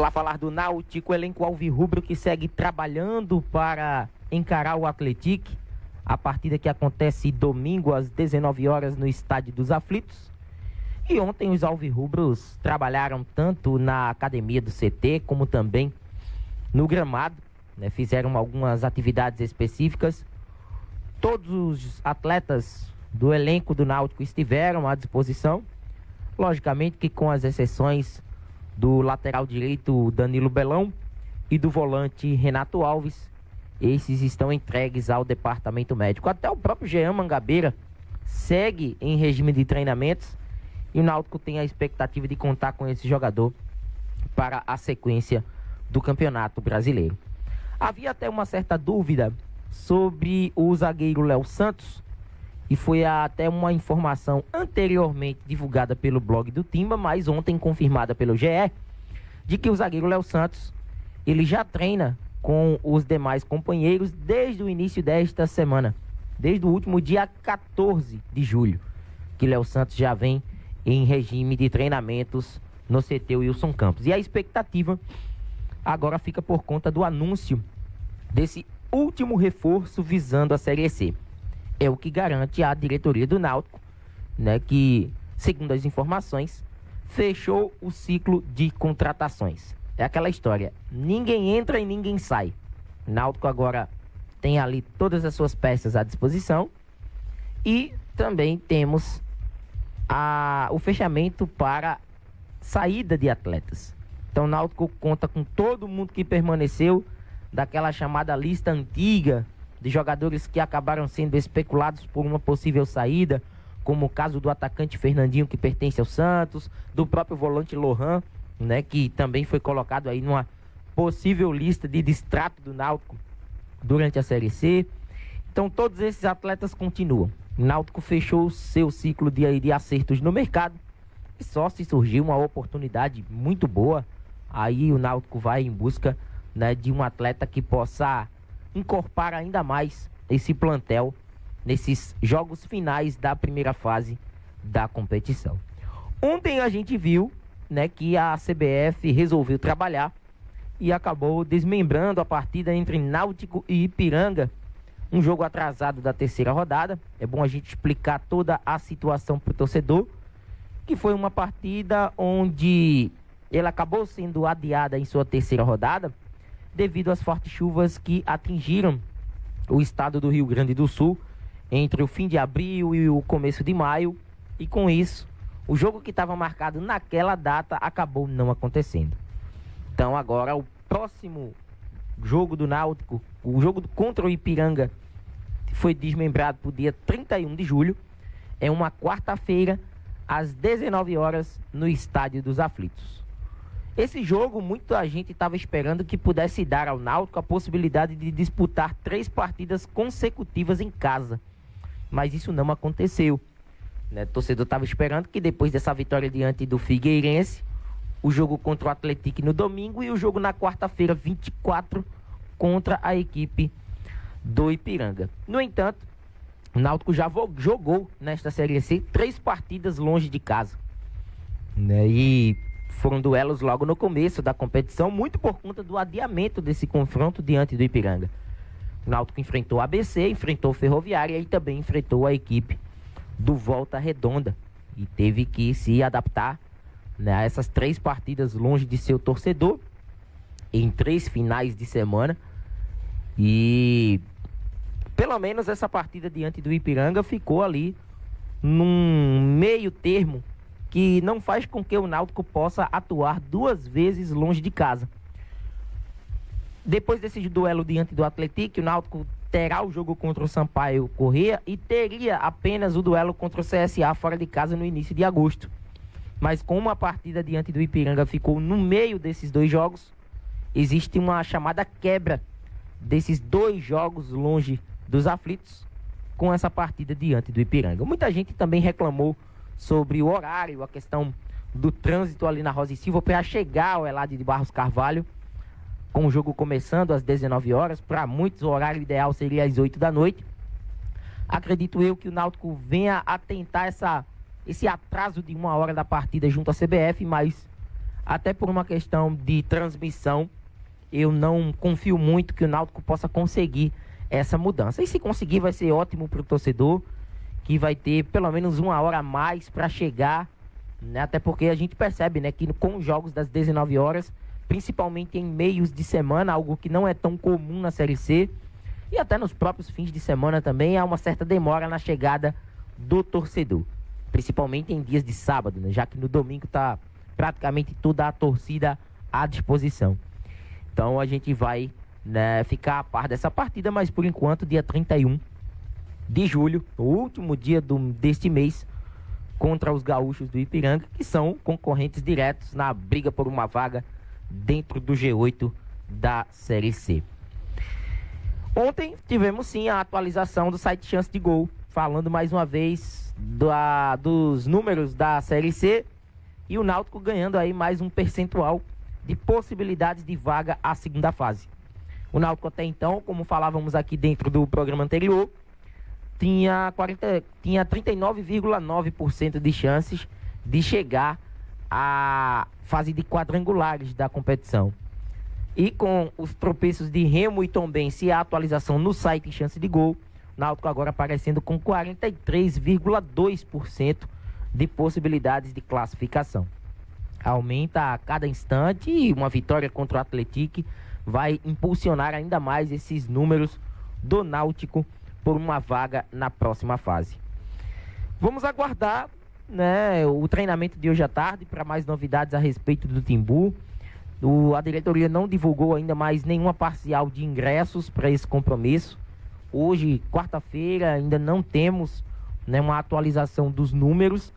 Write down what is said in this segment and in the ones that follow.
Vamos lá falar do Náutico, elenco alvirrubro que segue trabalhando para encarar o Atlético. A partida que acontece domingo às 19 horas no Estádio dos Aflitos. E ontem os alvirrubros trabalharam tanto na academia do CT como também no gramado, né? Fizeram algumas atividades específicas. Todos os atletas do elenco do Náutico estiveram à disposição. Logicamente que com as exceções do lateral direito Danilo Belão e do volante Renato Alves, esses estão entregues ao departamento médico. Até o próprio Jean Mangabeira segue em regime de treinamentos e o Náutico tem a expectativa de contar com esse jogador para a sequência do Campeonato Brasileiro. Havia até uma certa dúvida sobre o zagueiro Léo Santos, e foi até uma informação anteriormente divulgada pelo blog do Timba, mas ontem confirmada pelo GE, de que o zagueiro Léo Santos, ele já treina com os demais companheiros desde o início desta semana, desde o último dia 14 de julho, que Léo Santos já vem em regime de treinamentos no CT Wilson Campos. E a expectativa agora fica por conta do anúncio desse último reforço visando a Série C. É o que garante a diretoria do Náutico, né, que, segundo as informações, fechou o ciclo de contratações. É aquela história, ninguém entra e ninguém sai. O Náutico agora tem ali todas as suas peças à disposição e também temos o fechamento para saída de atletas. Então o Náutico conta com todo mundo que permaneceu daquela chamada lista antiga de jogadores que acabaram sendo especulados por uma possível saída, como o caso do atacante Fernandinho, que pertence ao Santos, do próprio volante Lohan, né, que também foi colocado aí numa possível lista de distrato do Náutico durante a Série C. Então todos esses atletas continuam. O Náutico fechou o seu ciclo de acertos no mercado e só se surgiu uma oportunidade muito boa, aí o Náutico vai em busca, né, de um atleta que possa incorporar ainda mais esse plantel nesses jogos finais da primeira fase da competição. Ontem a gente viu, né, que a CBF resolveu trabalhar e acabou desmembrando a partida entre Náutico e Ipiranga, um jogo atrasado da terceira rodada. É bom a gente explicar toda a situação para o torcedor, que foi uma partida onde ela acabou sendo adiada em sua terceira rodada devido às fortes chuvas que atingiram o estado do Rio Grande do Sul entre o fim de abril e o começo de maio, e com isso o jogo que estava marcado naquela data acabou não acontecendo. Então agora o próximo jogo do Náutico, o jogo contra o Ipiranga, foi desmembrado para o dia 31 de julho, é uma quarta-feira, às 19 horas, no Estádio dos Aflitos. Esse jogo, muita gente estava esperando que pudesse dar ao Náutico a possibilidade de disputar 3 partidas consecutivas em casa, mas isso não aconteceu, né? O torcedor estava esperando que depois dessa vitória diante do Figueirense, o jogo contra o Atlético no domingo e o jogo na quarta-feira, 24, contra a equipe do Ipiranga. No entanto, o Náutico já jogou nesta Série C 3 partidas longe de casa, né? E foram duelos logo no começo da competição, muito por conta do adiamento desse confronto diante do Ipiranga. O Náutico enfrentou a ABC, enfrentou o Ferroviária e também enfrentou a equipe do Volta Redonda e teve que se adaptar, né, a essas 3 partidas longe de seu torcedor em 3 finais de semana. E pelo menos essa partida diante do Ipiranga ficou ali num meio termo que não faz com que o Náutico possa atuar 2 vezes longe de casa. Depois desse duelo diante do Atlético, o Náutico terá o jogo contra o Sampaio Corrêa e teria apenas o duelo contra o CSA fora de casa no início de agosto. Mas como a partida diante do Ipiranga ficou no meio desses 2 jogos, existe uma chamada quebra desses 2 jogos longe dos aflitos com essa partida diante do Ipiranga. Muita gente também reclamou sobre o horário, a questão do trânsito ali na Rosa e Silva para chegar ao Elade de Barros Carvalho, com o jogo começando às 19 horas. Para muitos o horário ideal seria às 8 da noite. Acredito eu que o Náutico venha a tentar esse atraso de 1 hora da partida junto à CBF, mas até por uma questão de transmissão, eu não confio muito que o Náutico possa conseguir essa mudança. E se conseguir, vai ser ótimo para o torcedor, que vai ter pelo menos 1 hora a mais para chegar, né? Até porque a gente percebe, né, que com os jogos das 19 horas, principalmente em meios de semana, algo que não é tão comum na Série C, e até nos próprios fins de semana também, há uma certa demora na chegada do torcedor, principalmente em dias de sábado, né? Já que no domingo está praticamente toda a torcida à disposição. Então a gente vai, né, ficar a par dessa partida, mas por enquanto, dia 31 de julho, o último dia deste mês, contra os gaúchos do Ipiranga, que são concorrentes diretos na briga por uma vaga dentro do G8 da Série C. Ontem tivemos sim a atualização do site Chance de Gol, falando mais uma vez dos números da Série C, e o Náutico ganhando aí mais um percentual de possibilidades de vaga à segunda fase. O Náutico até então, como falávamos aqui dentro do programa anterior, tinha 39,9% de chances de chegar à fase de quadrangulares da competição. E com os tropeços de Remo e Tombense e a atualização no site Chance de Gol, o Náutico agora aparecendo com 43,2% de possibilidades de classificação. Aumenta a cada instante e uma vitória contra o Atlético vai impulsionar ainda mais esses números do Náutico por uma vaga na próxima fase. Vamos aguardar, né, o treinamento de hoje à tarde para mais novidades a respeito do Timbu. A diretoria não divulgou ainda mais nenhuma parcial de ingressos para esse compromisso. Hoje, quarta-feira, ainda não temos, né, uma atualização dos números.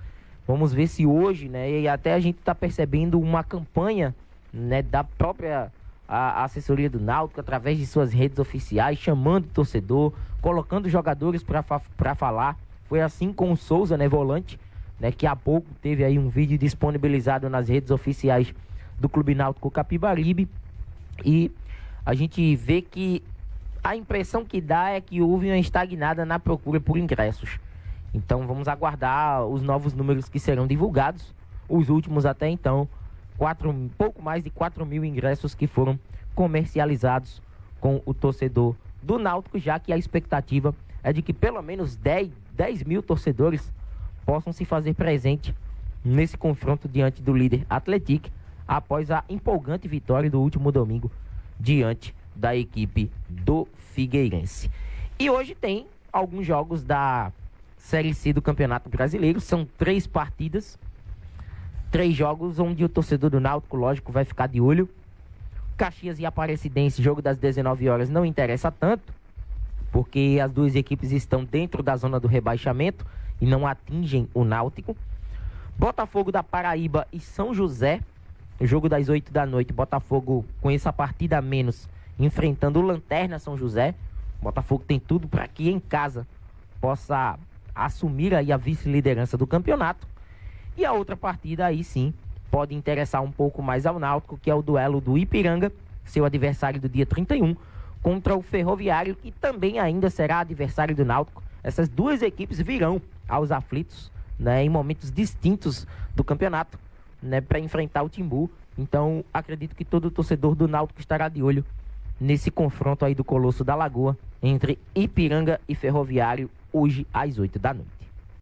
Vamos ver se hoje, né, e até a gente está percebendo uma campanha, né, da própria a assessoria do Náutico, através de suas redes oficiais, chamando o torcedor, colocando jogadores para falar. Foi assim com o Souza, né, volante, né, que há pouco teve aí um vídeo disponibilizado nas redes oficiais do Clube Náutico Capibaribe, e a gente vê que a impressão que dá é que houve uma estagnada na procura por ingressos. Então vamos aguardar os novos números que serão divulgados. Os últimos até então, pouco mais de 4 mil ingressos que foram comercializados com o torcedor do Náutico, já que a expectativa é de que pelo menos 10 mil torcedores possam se fazer presente nesse confronto diante do líder Atlético, após a empolgante vitória do último domingo diante da equipe do Figueirense. E hoje tem alguns jogos da Série C do Campeonato Brasileiro, são 3 partidas, 3 jogos onde o torcedor do Náutico, lógico, vai ficar de olho. Caxias e Aparecidense, jogo das 19 horas, não interessa tanto, porque as duas equipes estão dentro da zona do rebaixamento e não atingem o Náutico. Botafogo da Paraíba e São José, jogo das 8 da noite, Botafogo com essa partida a menos, enfrentando o Lanterna São José. Botafogo tem tudo para que em casa possa assumir aí a vice-liderança do campeonato. E a outra partida aí sim pode interessar um pouco mais ao Náutico, que é o duelo do Ipiranga, seu adversário do dia 31, contra o Ferroviário, que também ainda será adversário do Náutico. Essas duas equipes virão aos aflitos, né, em momentos distintos do campeonato, né, para enfrentar o Timbu. Então acredito que todo torcedor do Náutico estará de olho nesse confronto aí do Colosso da Lagoa entre Ipiranga e Ferroviário, hoje às 8 da noite.